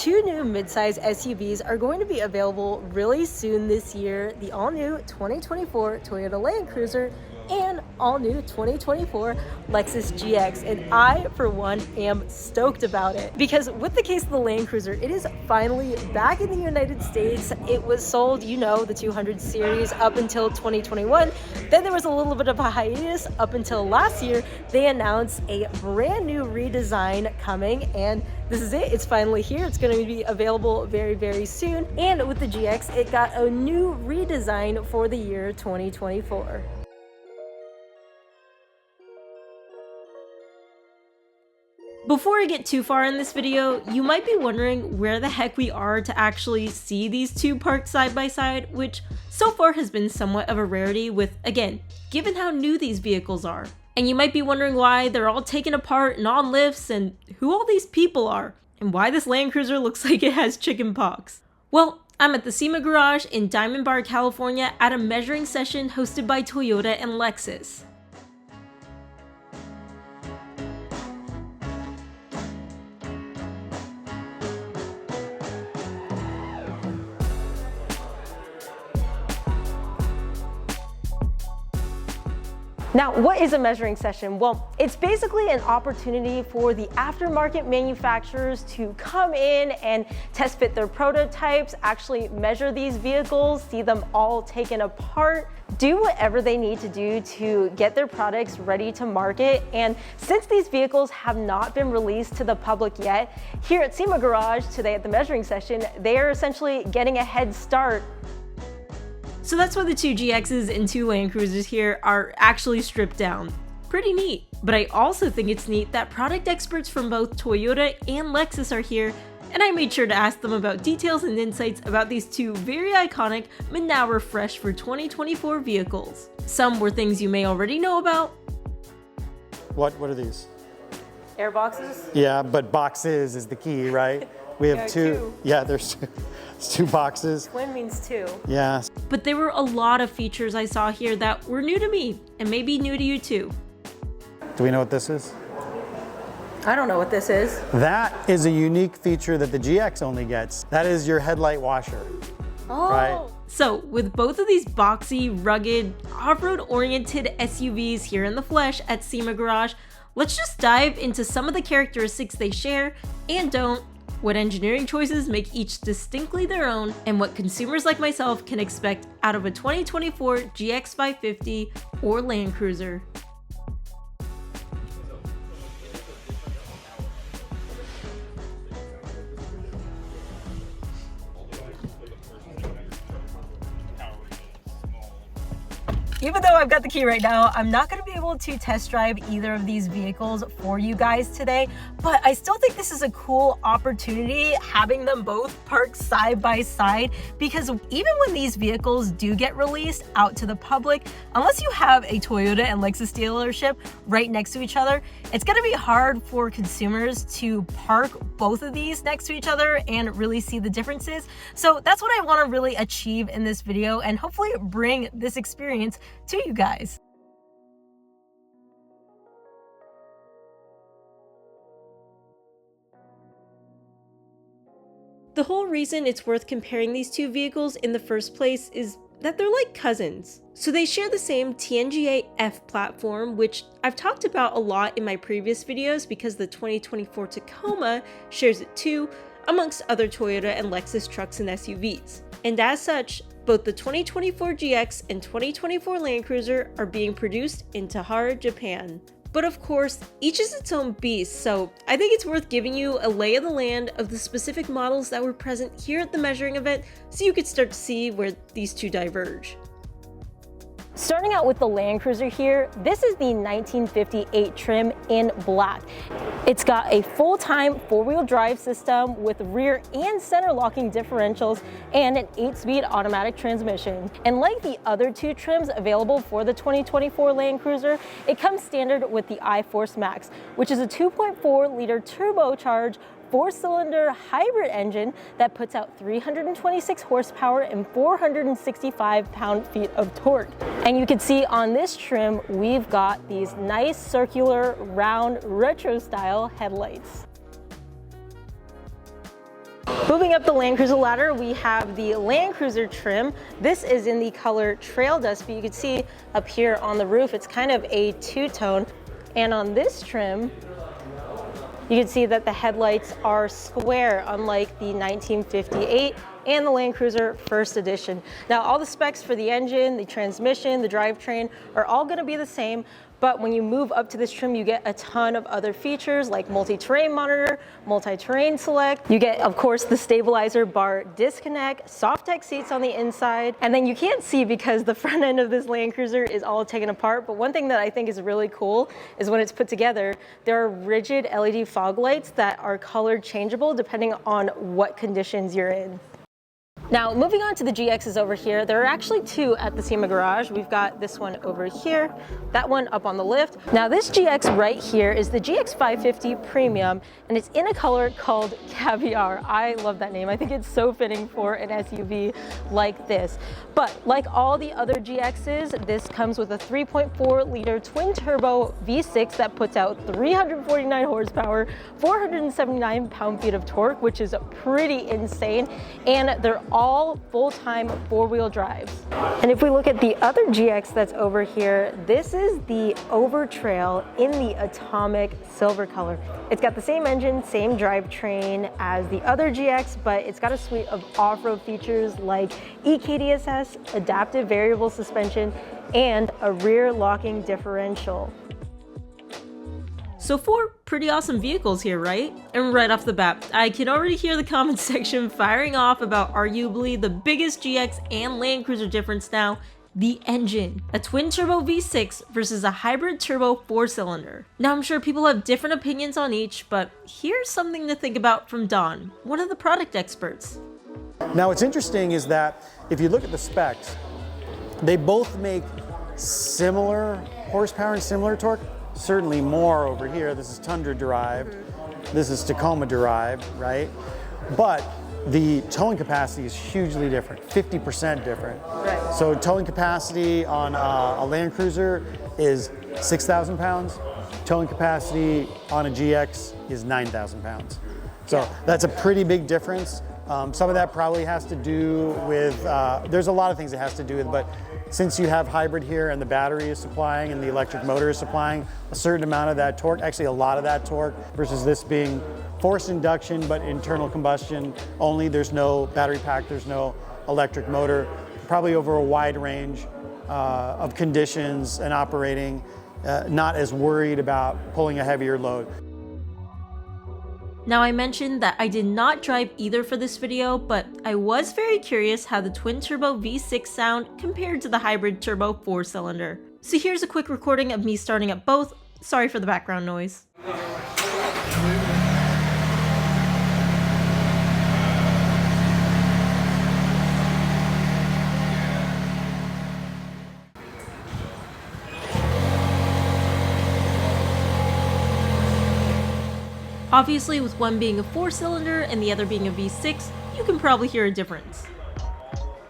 two new midsize SUVs are going to be available really soon this year. The all-new 2024 Toyota Land Cruiser and all-new 2024 Lexus GX, and I, for one, am stoked about it. Because with the case of the Land Cruiser, it is finally back in the United States. It was sold, you know, the 200 series up until 2021. Then there was a little bit of a hiatus up until last year. They announced a brand new redesign coming, and this is it. It's finally here. It's going to be available very, very soon. And with the GX, it got a new redesign for the year 2024. Before I get too far in this video, you might be wondering where the heck we are to actually see these two parked side by side, which so far has been somewhat of a rarity with, again, given how new these vehicles are. And you might be wondering why they're all taken apart and on lifts and who all these people are, and why this Land Cruiser looks like it has chicken pox. Well, I'm at the SEMA Garage in Diamond Bar, California at a measuring session hosted by Toyota and Lexus. Now, what is a measuring session? Well, it's basically an opportunity for the aftermarket manufacturers to come in and test fit their prototypes, actually measure these vehicles, see them all taken apart, do whatever they need to do to get their products ready to market. And since these vehicles have not been released to the public yet, here at SEMA Garage today at the measuring session, they are essentially getting a head start. So that's why the two GXs and two Land Cruisers here are actually stripped down. Pretty neat. But I also think it's neat that product experts from both Toyota and Lexus are here, and I made sure to ask them about details and insights about these two very iconic but now refreshed for 2024 vehicles. Some were things you may already know about. What are these? Air boxes? Yeah, but boxes is the key, right? We have two. Yeah, there's two boxes. Twin means two. Yeah. But there were a lot of features I saw here that were new to me, and maybe new to you too. Do we know what this is? I don't know what this is. That is a unique feature that the GX only gets. That is your headlight washer. Oh. Right? So with both of these boxy, rugged, off-road oriented SUVs here in the flesh at SEMA Garage, let's just dive into some of the characteristics they share and don't, what engineering choices make each distinctly their own, and what consumers like myself can expect out of a 2024 GX 550 or Land Cruiser. Even though I've got the key right now, I'm not going to be able to test drive either of these vehicles for you guys today, but I still think this is a cool opportunity having them both parked side by side, because even when these vehicles do get released out to the public, unless you have a Toyota and Lexus dealership right next to each other, it's going to be hard for consumers to park both of these next to each other and really see the differences. So that's what I want to really achieve in this video and hopefully bring this experience to you guys. The whole reason it's worth comparing these two vehicles in the first place is that they're like cousins. So they share the same TNGA F platform, which I've talked about a lot in my previous videos because the 2024 Tacoma shares it too, amongst other Toyota and Lexus trucks and SUVs. And as such, both the 2024 GX and 2024 Land Cruiser are being produced in Tahara, Japan. But of course, each is its own beast, so I think it's worth giving you a lay of the land of the specific models that were present here at the measuring event so you could start to see where these two diverge. Starting out with the Land Cruiser here, this is the 1958 trim in black. It's got a full-time four-wheel drive system with rear and center locking differentials and an 8-speed automatic transmission. And like the other two trims available for the 2024 Land Cruiser, it comes standard with the iForce Max, which is a 2.4-liter turbocharged 4-cylinder hybrid engine that puts out 326 horsepower and 465 pound-feet of torque. And you can see on this trim, we've got these nice circular, round, retro-style headlights. Moving up the Land Cruiser ladder, we have the Land Cruiser trim. This is in the color Trail Dust, but you can see up here on the roof, it's kind of a two-tone. And on this trim, you can see that the headlights are square, unlike the 1958 and the Land Cruiser First Edition. Now, all the specs for the engine, the transmission, the drivetrain are all gonna be the same, but when you move up to this trim, you get a ton of other features like multi-terrain monitor, multi-terrain select. You get, of course, the stabilizer bar disconnect, soft tech seats on the inside, and then you can't see because the front end of this Land Cruiser is all taken apart, but one thing that I think is really cool is when it's put together, there are rigid LED fog lights that are color changeable depending on what conditions you're in. Now, moving on to the GXs over here, there are actually two at the SEMA Garage. We've got this one over here, that one up on the lift. Now, this GX right here is the GX 550 Premium, and it's in a color called Caviar. I love that name. I think it's so fitting for an SUV like this. But like all the other GXs, this comes with a 3.4 liter twin turbo V6 that puts out 349 horsepower, 479 pound-feet of torque, which is pretty insane. And they're all full-time four-wheel drives. And if we look at the other GX that's over here, this is the Overtrail in the atomic silver color. It's got the same engine, same drivetrain as the other GX, but it's got a suite of off-road features like EKDSS, adaptive variable suspension, and a rear locking differential. So 4 pretty awesome vehicles here, right? And right off the bat, I can already hear the comments section firing off about arguably the biggest GX and Land Cruiser difference now, the engine. A twin turbo V6 versus a hybrid turbo 4-cylinder. Now I'm sure people have different opinions on each, but here's something to think about from Don, one of the product experts. Now what's interesting is that if you look at the specs, they both make similar horsepower and similar torque. Certainly more over here. This is Tundra derived. This is Tacoma derived, right? But the towing capacity is hugely different, 50% different. Right. So towing capacity on a Land Cruiser is 6,000 pounds. Towing capacity on a GX is 9,000 pounds. So that's a pretty big difference. Some of that probably has to do with, there's a lot of things it has to do with, but since you have hybrid here and the battery is supplying and the electric motor is supplying a certain amount of that torque, actually a lot of that torque, versus this being forced induction but internal combustion only. There's no battery pack, there's no electric motor, probably over a wide range of conditions and operating, not as worried about pulling a heavier load. Now I mentioned that I did not drive either for this video, but I was very curious how the twin turbo V6 sound compared to the hybrid turbo 4-cylinder. So here's a quick recording of me starting up both. Sorry for the background noise. Obviously, with one being a 4-cylinder and the other being a V6, you can probably hear a difference.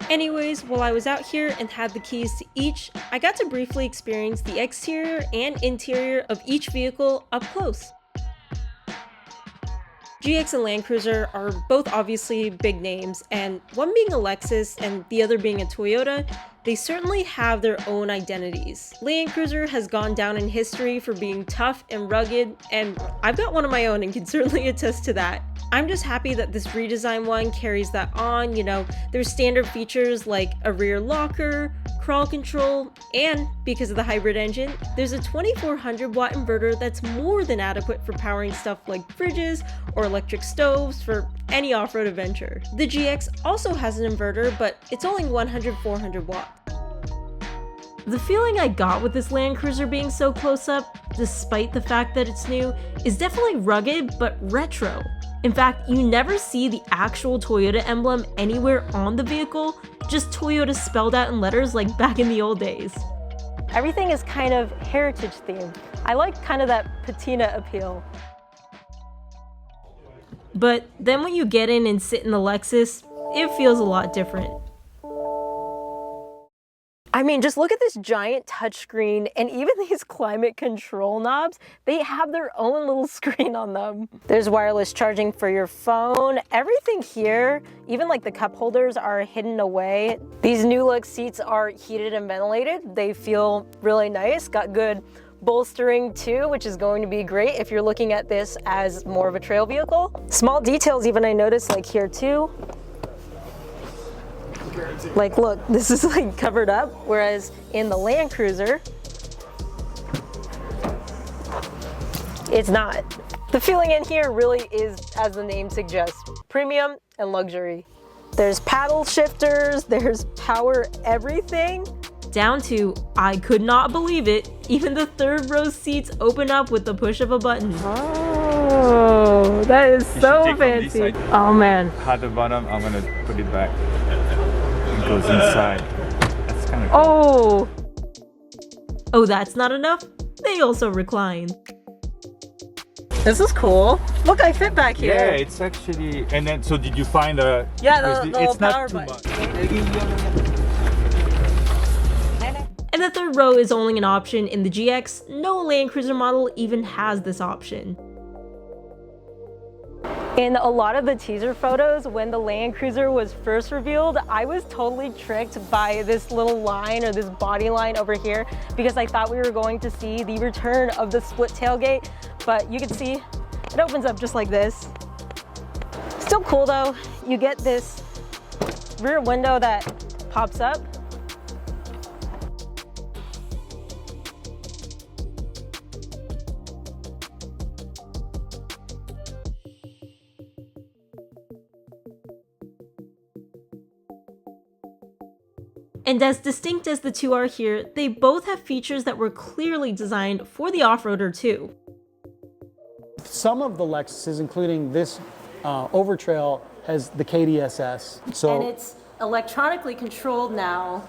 Anyways, while I was out here and had the keys to each, I got to briefly experience the exterior and interior of each vehicle up close. GX and Land Cruiser are both obviously big names, and one being a Lexus and the other being a Toyota, they certainly have their own identities. Land Cruiser has gone down in history for being tough and rugged, and I've got one of my own and can certainly attest to that. I'm just happy that this redesigned one carries that on. You know, there's standard features like a rear locker, crawl control, and because of the hybrid engine, there's a 2400 watt inverter that's more than adequate for powering stuff like fridges or electric stoves for any off-road adventure. The GX also has an inverter, but it's only 400 watt. The feeling I got with this Land Cruiser being so close up, despite the fact that it's new, is definitely rugged but retro. In fact, you never see the actual Toyota emblem anywhere on the vehicle, just Toyota spelled out in letters like back in the old days. Everything is kind of heritage themed. I like kind of that patina appeal. But then when you get in and sit in the Lexus, it feels a lot different. I mean, just look at this giant touchscreen, and even these climate control knobs, they have their own little screen on them. There's wireless charging for your phone. Everything here, even like the cup holders, are hidden away. These new look seats are heated and ventilated. They feel really nice, got good bolstering too, which is going to be great if you're looking at this as more of a trail vehicle. Small details even I noticed, like here too. Like look, this is like covered up, whereas in the Land Cruiser, it's not. The feeling in here really is, as the name suggests, premium and luxury. There's paddle shifters, there's power everything. Down to, I could not believe it, even the third row seats open up with the push of a button. Oh, that is so fancy. Oh man. At the bottom, I'm gonna put it back. It goes inside. That's kind of cool. Oh, that's not enough? They also recline. This is cool. Look, I fit back here. Yeah, it's actually, and then, so did you find a... Yeah, the it's power not too button. much. And the third row is only an option in the GX. No Land Cruiser model even has this option. In a lot of the teaser photos, when the Land Cruiser was first revealed, I was totally tricked by this little line, or this body line over here, because I thought we were going to see the return of the split tailgate, but you can see it opens up just like this. Still cool though. You get this rear window that pops up. And as distinct as the two are here, they both have features that were clearly designed for the off-roader too. Some of the Lexuses, including this Overtrail, has the KDSS. And it's electronically controlled now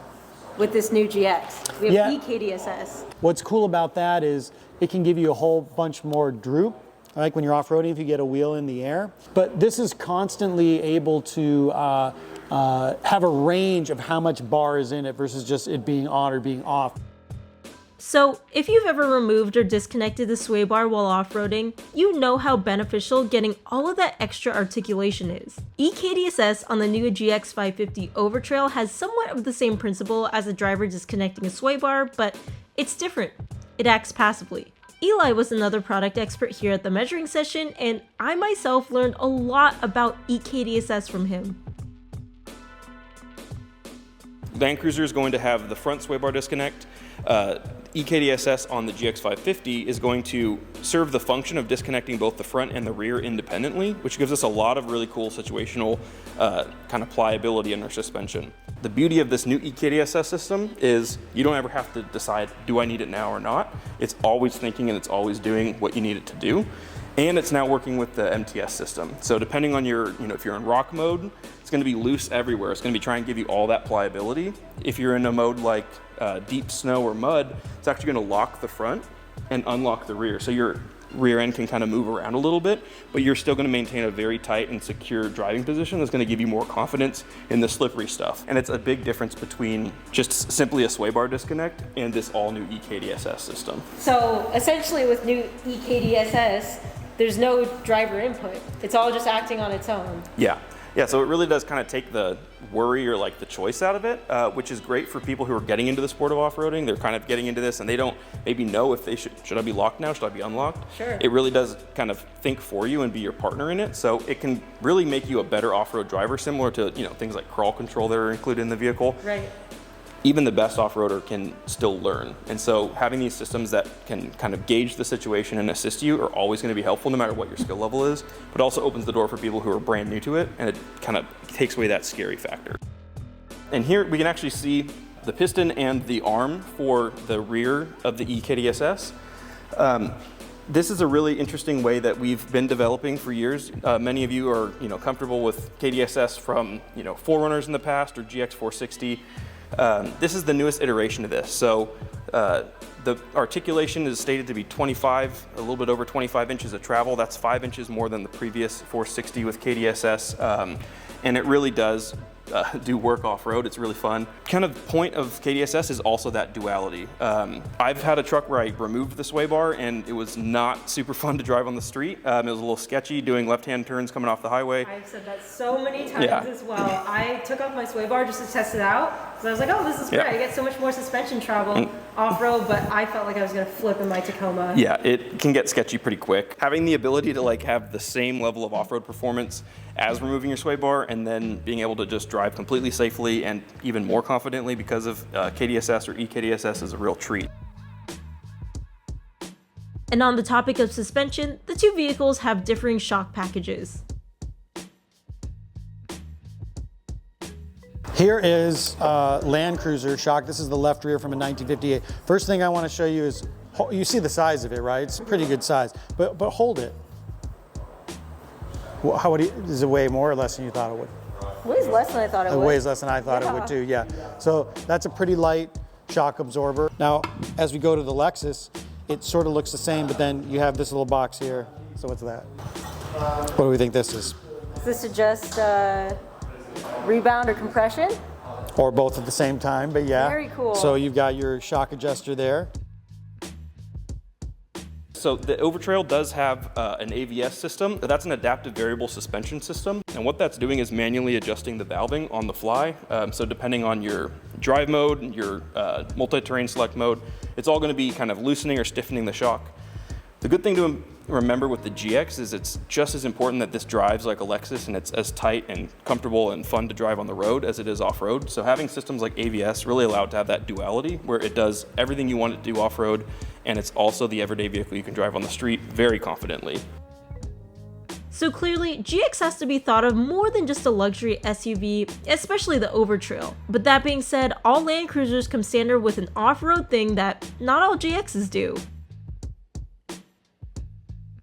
with this new GX. We have eKDSS. What's cool about that is it can give you a whole bunch more droop, like when you're off-roading if you get a wheel in the air. But this is constantly able to have a range of how much bar is in it versus just it being on or being off. So if you've ever removed or disconnected the sway bar while off-roading, you know how beneficial getting all of that extra articulation is. eKDSS on the new GX 550 Overtrail has somewhat of the same principle as a driver disconnecting a sway bar, but it's different. It acts passively. Eli was another product expert here at the measuring session, and I myself learned a lot about eKDSS from him. Land Cruiser is going to have the front sway bar disconnect. eKDSS on the GX 550 is going to serve the function of disconnecting both the front and the rear independently, which gives us a lot of really cool situational kind of pliability in our suspension. The beauty of this new eKDSS system is you don't ever have to decide, do I need it now or not? It's always thinking and it's always doing what you need it to do. And it's now working with the MTS system. So depending on your, if you're in rock mode, it's gonna be loose everywhere. It's gonna be trying to give you all that pliability. If you're in a mode like deep snow or mud, it's actually gonna lock the front and unlock the rear. So your rear end can kind of move around a little bit, but you're still gonna maintain a very tight and secure driving position that's gonna give you more confidence in the slippery stuff. And it's a big difference between just simply a sway bar disconnect and this all new eKDSS system. So essentially with new eKDSS, there's no driver input. It's all just acting on its own. Yeah, so it really does kind of take the worry or like the choice out of it, which is great for people who are getting into the sport of off-roading. They're kind of getting into this and they don't maybe know if they should I be locked now, should I be unlocked? Sure. It really does kind of think for you and be your partner in it. So it can really make you a better off-road driver, similar to things like crawl control that are included in the vehicle. Right. Even the best off-roader can still learn. And so having these systems that can kind of gauge the situation and assist you are always gonna be helpful no matter what your skill level is, but also opens the door for people who are brand new to it, and it kind of takes away that scary factor. And here we can actually see the piston and the arm for the rear of the eKDSS. This is a really interesting way that we've been developing for years. Many of you are comfortable with KDSS from 4Runners in the past or GX 460. This is the newest iteration of this. So the articulation is stated to be 25, a little bit over 25 inches of travel. That's 5 inches more than the previous 460 with KDSS. And it really does do work off-road. It's really fun. Kind of point of KDSS is also that duality. I've had a truck where I removed the sway bar and it was not super fun to drive on the street. It was a little sketchy doing left-hand turns coming off the highway. I've said that so many times as well. I took off my sway bar just to test it out. So I was like, oh, this is great. I get so much more suspension travel off-road, but I felt like I was gonna flip in my Tacoma. Yeah, it can get sketchy pretty quick. Having the ability to like have the same level of off-road performance as removing your sway bar and then being able to just drive completely safely and even more confidently because of KDSS or EKDSS is a real treat. And on the topic of suspension, the two vehicles have differing shock packages. Here is Land Cruiser shock. This is the left rear from a 1958. First thing I want to show you is, you see the size of it, right? It's a pretty good size, but hold it. Well, does it weigh more or less than you thought it would? It weighs less than I thought it would. It weighs less than I thought it would too, yeah. So that's a pretty light shock absorber. Now, as we go to the Lexus, it sort of looks the same, but then you have this little box here. So what's that? What do we think this is? Is this adjust rebound or compression? Or both at the same time, but yeah. Very cool. So you've got your shock adjuster there. So the Overtrail does have an AVS system. That's an adaptive variable suspension system. And what that's doing is manually adjusting the valving on the fly. So depending on your drive mode, your multi-terrain select mode, it's all gonna be kind of loosening or stiffening the shock. The good thing to remember with the GX is it's just as important that this drives like a Lexus and it's as tight and comfortable and fun to drive on the road as it is off-road. So having systems like AVS really allow it to have that duality where it does everything you want it to do off-road and it's also the everyday vehicle you can drive on the street very confidently. So clearly, GX has to be thought of more than just a luxury SUV, especially the Overtrail. But that being said, all Land Cruisers come standard with an off-road thing that not all GXs do.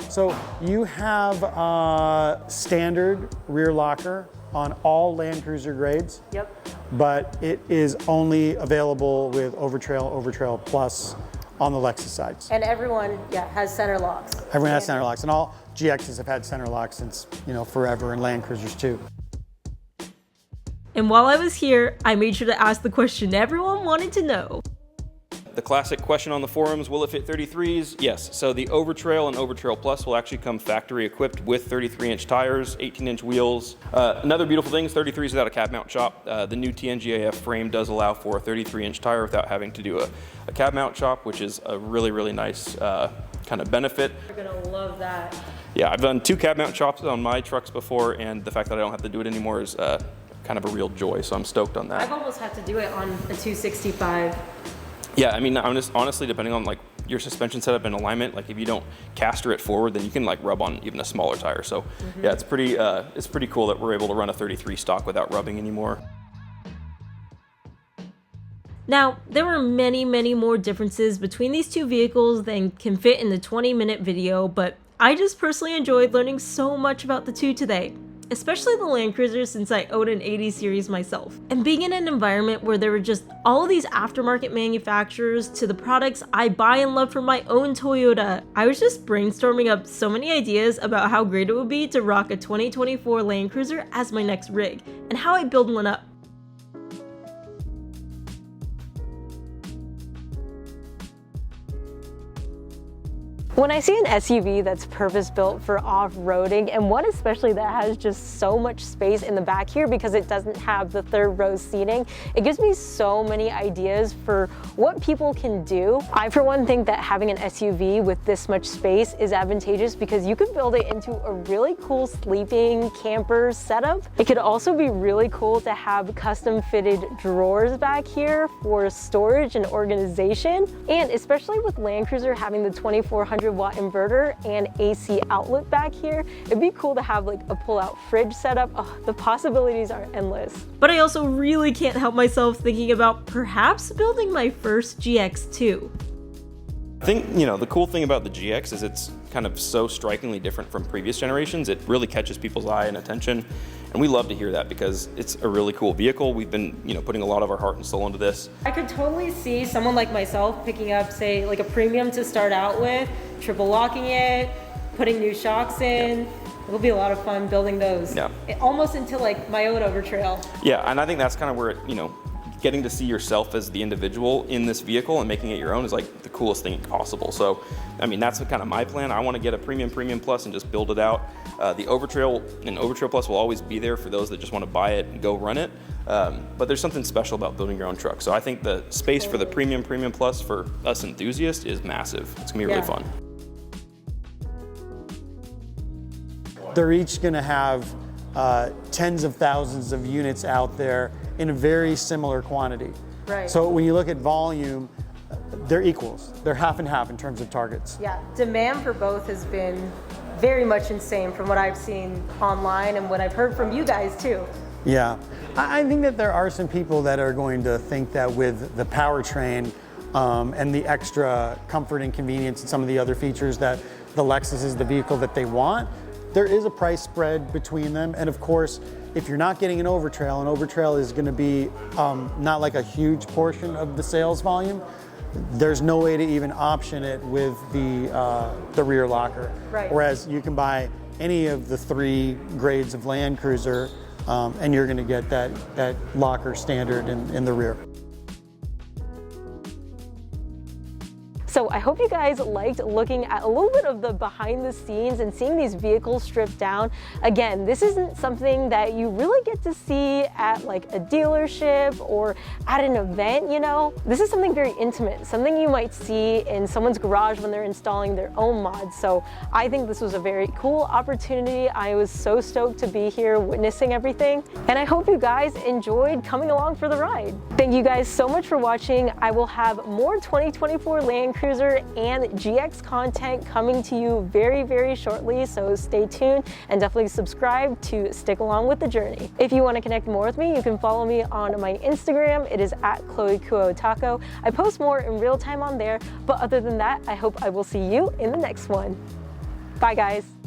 So you have standard rear locker on all Land Cruiser grades. Yep. But it is only available with Overtrail, Overtrail Plus on the Lexus sides. And everyone, has center locks. Everyone has center locks, and all GXs have had center locks since, forever, and Land Cruisers too. And while I was here, I made sure to ask the question everyone wanted to know. The classic question on the forums, will it fit 33s? Yes, so the Overtrail and Overtrail Plus will actually come factory equipped with 33-inch tires, 18-inch wheels. Another beautiful thing is 33s without a cab mount shop. The new TNGAF frame does allow for a 33-inch tire without having to do a cab mount shop, which is a really, really nice kind of benefit. You're gonna love that. Yeah, I've done 2 cab mount shops on my trucks before, and the fact that I don't have to do it anymore is kind of a real joy, so I'm stoked on that. I've almost had to do it on a 265. Yeah, I mean, honestly, depending on like your suspension setup and alignment, like if you don't caster it forward, then you can like rub on even a smaller tire. So yeah, it's pretty cool that we're able to run a 33 stock without rubbing anymore. Now, there were many, many more differences between these two vehicles than can fit in the 20-minute video, but I just personally enjoyed learning so much about the two today. Especially the Land Cruiser since I own an 80 series myself. And being in an environment where there were just all of these aftermarket manufacturers to the products I buy and love from my own Toyota, I was just brainstorming up so many ideas about how great it would be to rock a 2024 Land Cruiser as my next rig, and how I build one up. When I see an SUV that's purpose-built for off-roading, and one especially that has just so much space in the back here because it doesn't have the third row seating, it gives me so many ideas for what people can do. I, for one, think that having an SUV with this much space is advantageous because you could build it into a really cool sleeping camper setup. It could also be really cool to have custom-fitted drawers back here for storage and organization, and especially with Land Cruiser having the 2400 watt inverter and AC outlet back here, it'd be cool to have like a pull-out fridge setup. Oh, the possibilities are endless. But I also really can't help myself thinking about perhaps building my first GX too. I think, the cool thing about the GX is it's kind of so strikingly different from previous generations. It really catches people's eye and attention. And we love to hear that because it's a really cool vehicle. We've been, putting a lot of our heart and soul into this. I could totally see someone like myself picking up, say, like a premium to start out with, triple locking it, putting new shocks in, It'll be a lot of fun building those. Yeah. Almost into like my own Overtrail. Yeah, and I think that's kind of where, getting to see yourself as the individual in this vehicle and making it your own is like the coolest thing possible. So, I mean, that's kind of my plan. I want to get a Premium Plus and just build it out. The Overtrail and Overtrail Plus will always be there for those that just want to buy it and go run it. But there's something special about building your own truck. So I think the space for the Premium Plus for us enthusiasts is massive. It's gonna be really fun. They're each gonna have tens of thousands of units out there in a very similar quantity. Right. So when you look at volume, they're equals. They're half and half in terms of targets. Yeah, demand for both has been very much insane from what I've seen online and what I've heard from you guys too. Yeah, I think that there are some people that are going to think that with the powertrain and the extra comfort and convenience and some of the other features that the Lexus is the vehicle that they want, there is a price spread between them. And of course, if you're not getting an Overtrail is going to be not like a huge portion of the sales volume. There's no way to even option it with the rear locker. Right. Whereas you can buy any of the 3 grades of Land Cruiser and you're going to get that locker standard in the rear. So I hope you guys liked looking at a little bit of the behind the scenes and seeing these vehicles stripped down. Again, this isn't something that you really get to see at like a dealership or at an event, This is something very intimate, something you might see in someone's garage when they're installing their own mods. So I think this was a very cool opportunity. I was so stoked to be here witnessing everything. And I hope you guys enjoyed coming along for the ride. Thank you guys so much for watching. I will have more 2024 Land Cruiser and GX content coming to you very, very shortly, so stay tuned and definitely subscribe to stick along with the journey. If you want to connect more with me, you can follow me on my Instagram. It is at ChloeKuo Taco. I post more in real time on there, but other than that, I hope I will see you in the next one. Bye guys.